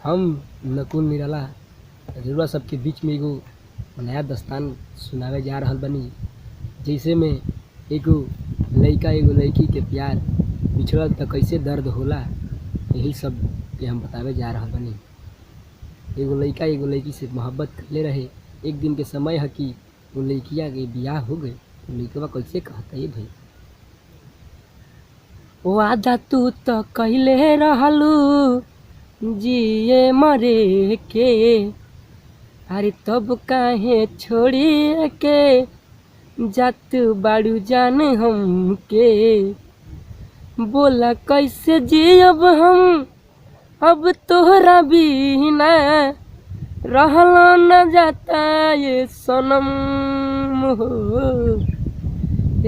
हम नकुल निराला रउआ सबके बीच में एगो नया दास्तान सुनावे जा रहल बानी। जैसे में एगो लइका एगो लइकी के प्यार बिछड़ल त कैसे दर्द होला, यही सब के हम बतावे जा रहल बानी। एगो लइका एगो लइकी से मोहब्बत कइले रहे। एक दिन के समय है कि वो लइकिया के बियाह हो गए। लइकवा कैसे कहता ये भाई, वादा तू तो कइले रहलू जिए मरे के, अरे तब काहे छोड़ी के जात बाड़ू जान हमके। बोला कैसे जियब हम अब तोहरा बिना, रहलो न जाता ये सनम हो।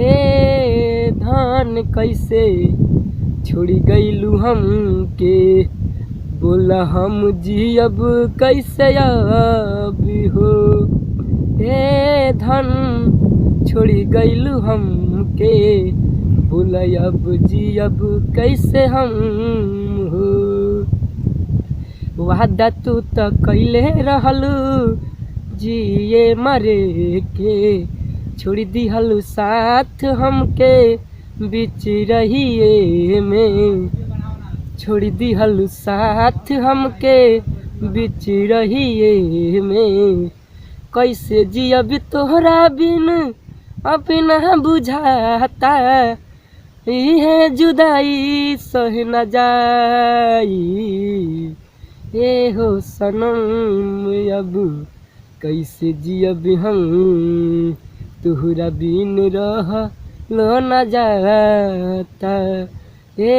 ए धान कैसे छोड़ी गईलू हमके, बोला हम जियब कैसे अब हो। ए धन छोड़ी गईलू हमके, बोला अब जियब कैसे हम हो। वादा तू तो कइले रहलू जिए मरे के, छोड़ दिहलू साथ हमके बीच रहिए में। छोड़ दिहलू साथ हमके बीच रहिए में, कैसे जियब तोहरा बिन अपना बुझाता। इहे जुदाई सह न जाई ए हो सनम, अब कैसे जियब हम तोहरा बिन रह लो न जाता। ए